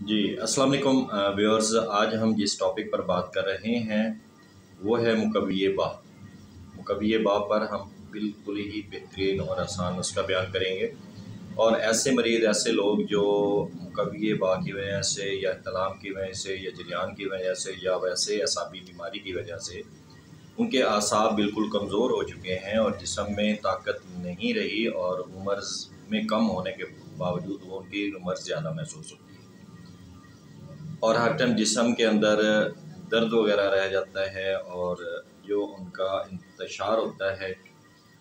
जी, अस्सलाम वालेकुम व्यूअर्स। आज हम जिस टॉपिक पर बात कर रहे हैं वो है मुकव्विए बा। मुकव्विए बा पर हम बिल्कुल ही बेहतरीन और आसान नुस्खा बयान करेंगे। और ऐसे मरीज़, ऐसे लोग जो मुकव्विए बा की वजह से या इहतलाम की वजह से या जरियान की वजह से या वैसे असाबी बीमारी की वजह से उनके आसाब बिल्कुल कमज़ोर हो चुके हैं और जिस्म में ताकत नहीं रही और उम्र में कम होने के बावजूद वो उनकी उम्र ज़्यादा महसूस होती है और हर टाइम जिस्म के अंदर दर्द वगैरह रह जाता है और जो उनका इंतशार होता है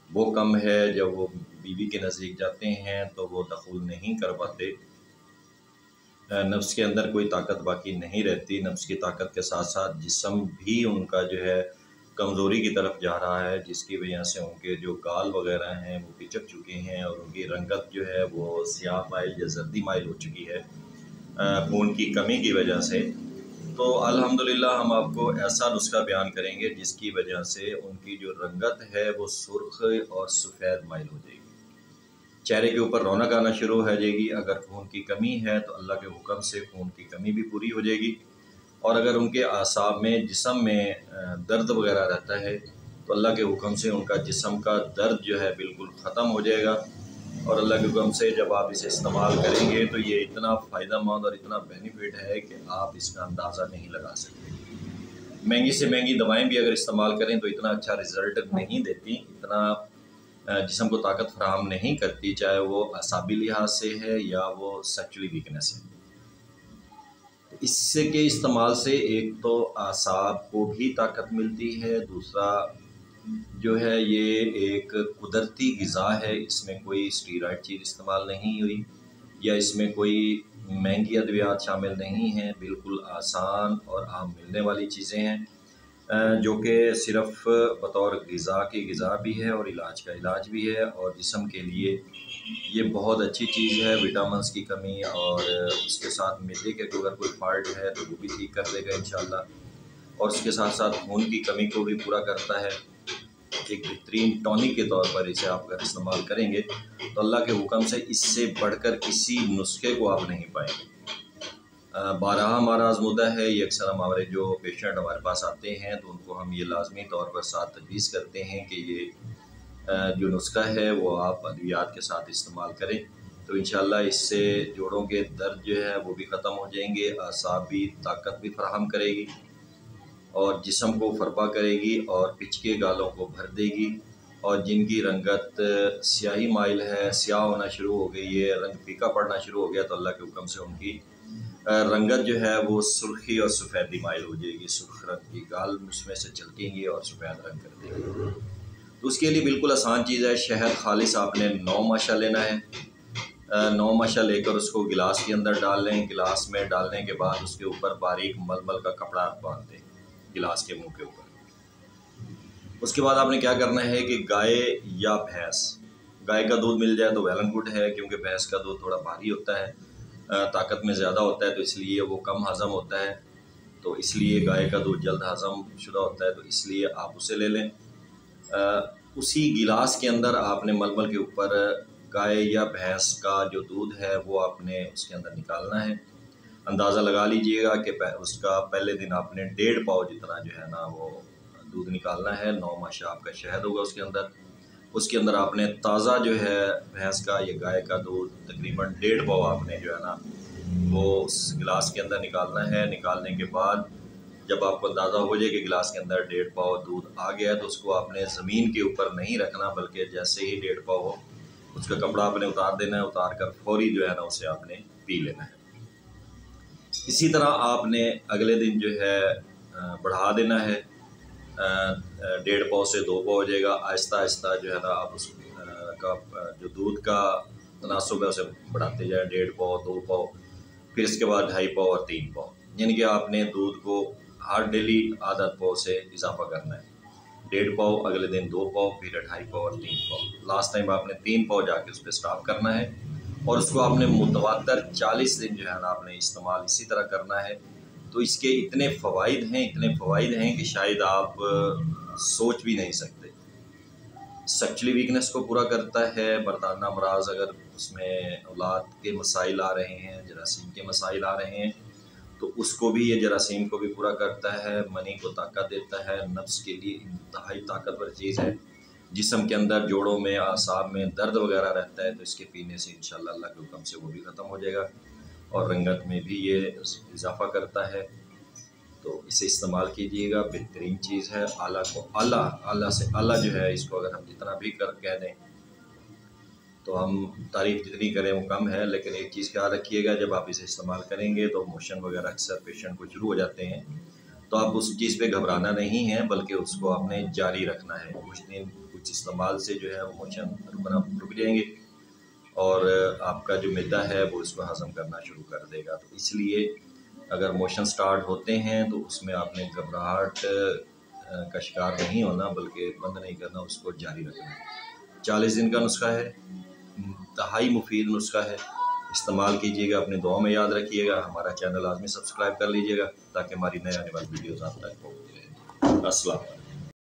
वो कम है। जब वो बीवी के नज़दीक जाते हैं तो वो दखुल नहीं कर पाते। नफ्स के अंदर कोई ताकत बाकी नहीं रहती। नफ्स की ताकत के साथ साथ जिस्म भी उनका जो है कमज़ोरी की तरफ जा रहा है, जिसकी वजह से उनके जो गाल वगैरह हैं वो पिचक चुके हैं और उनकी रंगत जो है वो स्याह माइल या जर्दी माइल हो चुकी है खून की कमी की वजह से। तो अल्हम्दुलिल्लाह हम आपको ऐसा नुस्खा बयान करेंगे जिसकी वजह से उनकी जो रंगत है वो सुर्ख और सफ़ेद माइल हो जाएगी। चेहरे के ऊपर रौनक आना शुरू हो जाएगी। अगर खून की कमी है तो अल्लाह के हुक्म से खून की कमी भी पूरी हो जाएगी। और अगर उनके आसाब में, जिस्म में दर्द वगैरह रहता है तो अल्लाह के हुक्म से उनका जिस्म का दर्द जो है बिल्कुल ख़त्म हो जाएगा। और अल्लाह के हुक्म से जब आप इसे इस्तेमाल करेंगे तो ये इतना फ़ायदेमंद और इतना बेनिफिट है कि आप इसका अंदाज़ा नहीं लगा सकते। महंगी से महंगी दवाएं भी अगर इस्तेमाल करें तो इतना अच्छा रिज़ल्ट नहीं देती, इतना जिस्म को ताकत फराहम नहीं करती, चाहे वो असाबी लिहाज से है या वो सेक्चुअली वीकनेस है। तो इससे के इस्तेमाल से एक तो आसाब को भी ताकत मिलती है, दूसरा जो है ये एक कुदरती ग़िज़ा है। इसमें कोई स्टीरॉयड चीज़ इस्तेमाल नहीं हुई या इसमें कोई महंगी अद्वियात शामिल नहीं हैं। बिल्कुल आसान और आम मिलने वाली चीज़ें हैं जो कि सिर्फ़ बतौर ग़िज़ा की ग़िज़ा भी है और इलाज का इलाज भी है। और जिस्म के लिए ये बहुत अच्छी चीज़ है। विटामिन्स की कमी और उसके साथ मैदे के अगर कोई फॉल्ट है तो वो भी ठीक कर देगा इंशाअल्लाह। और उसके साथ साथ खून की कमी को भी पूरा करता है। एक बेहतरीन टॉनिक के तौर पर इसे आप अगर इस्तेमाल करेंगे तो अल्लाह के हुक्म से इससे बढ़कर किसी नुस्खे को आप नहीं पाएंगे। बारहा हमारा आज़मूदा है। ये अक्सर हमारे जो पेशेंट हमारे पास आते हैं तो उनको हम ये लाजमी तौर पर साथ तजवीज़ करते हैं कि ये जो नुस्खा है वो आप अद्वियात के साथ इस्तेमाल करें तो इंशाअल्लाह इससे जोड़ों के दर्द जो है वो भी ख़त्म हो जाएंगे, आसाब भी ताकत भी फराहम करेगी और जिस्म को फरबा करेगी और पिचके गालों को भर देगी। और जिनकी रंगत स्याही माइल है, स्याह होना शुरू हो गई है, रंग फीका पड़ना शुरू हो गया तो अल्लाह के हुक्म से उनकी रंगत जो है वो सुर्खी और सफ़ेदी माइल हो जाएगी। सुर्ख रंग की गाल उसमें से झलकेंगी और सफ़ेद रंग कर देंगी। तो उसके लिए बिल्कुल आसान चीज़ है। शहद खालिस आपने 9 माशा लेना है। 9 माशा लेकर उसको गिलास के अंदर डाल लें। गिलास में डालने के बाद उसके ऊपर बारीक मलमल का कपड़ा बांध दें गिलास के मुंह के ऊपर। उसके बाद आपने क्या करना है कि गाय या भैंस, गाय का दूध मिल जाए तो वेल एंड गुड है क्योंकि भैंस का दूध थोड़ा भारी होता है, ताकत में ज़्यादा होता है तो इसलिए वो कम हज़म होता है। तो इसलिए गाय का दूध जल्द हज़म शुदा होता है तो इसलिए आप उसे ले लें। उसी गिलास के अंदर आपने मलमल के ऊपर गाय या भैंस का जो दूध है वो आपने उसके अंदर निकालना है। अंदाज़ा लगा लीजिएगा कि उसका पहले दिन आपने 1.5 पाव जितना जो है ना वो दूध निकालना है। 9 माशा आपका शहद होगा उसके अंदर। उसके अंदर आपने ताज़ा जो है भैंस का या गाय का दूध तकरीबन 1.5 पाव आपने जो है ना वो उस गिलास के अंदर निकालना है। निकालने के बाद जब आपको अंदाज़ा हो जाए कि गिलास के अंदर 1.5 पाव दूध आ गया है तो उसको आपने ज़मीन के ऊपर नहीं रखना, बल्कि जैसे ही 1.5 पाव हो उसका कपड़ा आपने उतार देना है। उतार कर फौरी जो है ना उसे आपने पी लेना है। इसी तरह आपने अगले दिन जो है बढ़ा देना है। 1.5 पाव से 2 पाव हो जाएगा। आहिस्ता आहिस्ता जो है ना आप उस का जो दूध का तनासुब है उसे बढ़ाते जाए। 1.5 पाव, 2 पाव, फिर इसके बाद 2.5 पाव और 3 पाव, यानी कि आपने दूध को हर डेली आधा पाव से इजाफा करना है। 1.5 पाव, अगले दिन 2 पाव, फिर 2.5 पाव और 3 पाव। लास्ट टाइम आपने 3 पाव जाके उस पर स्टॉप करना है और उसको आपने मुतवातर 40 दिन जो है ना आपने इस्तेमाल इसी तरह करना है। तो इसके इतने फ़वाइद हैं कि शायद आप सोच भी नहीं सकते। सेक्चुअली वीकनेस को पूरा करता है। मर्दाना अमराज अगर उसमें औलाद के मसाइल आ रहे हैं, जरासीम के मसाइल आ रहे हैं, तो उसको भी ये जरासीम को भी पूरा करता है, मनी को ताकत देता है, नफ्स के लिए इंतहाई ताकतवर चीज़ है। जिस्म के अंदर जोड़ों में, आसाब में दर्द वगैरह रहता है तो इसके पीने से इंशाअल्लाह अल्लाह के हुक्म से वो भी ख़त्म हो जाएगा, और रंगत में भी ये इजाफ़ा करता है। तो इसे इस्तेमाल कीजिएगा, बेहतरीन चीज़ है। आला को आला, आला से आला जो है, इसको अगर हम जितना भी कह दें तो हम तारीफ़ जितनी करें वो कम है। लेकिन एक चीज़ ख्याल रखिएगा, जब आप इसे इस्तेमाल करेंगे तो मोशन वगैरह अक्सर पेशेंट को शुरू हो जाते हैं, तो आप उस चीज़ पे घबराना नहीं है, बल्कि उसको आपने जारी रखना है। कुछ दिन कुछ इस्तेमाल से जो है वो मोशन रुक जाएंगे, और आपका जो मैदा है वो इसको हज़म करना शुरू कर देगा। तो इसलिए अगर मोशन स्टार्ट होते हैं तो उसमें आपने घबराहट का शिकार नहीं होना, बल्कि बंद नहीं करना, उसको जारी रखना है। 40 दिन का नुस्खा है, इंतहाई मुफीद नुस्खा है, इस्तेमाल कीजिएगा, अपने दुआ में याद रखिएगा। हमारा चैनल लाजमी सब्सक्राइब कर लीजिएगा ताकि हमारी नए आने वाली वीडियोज़ आप तक पहुँचती रहें। अस्सलाम वालेकुम।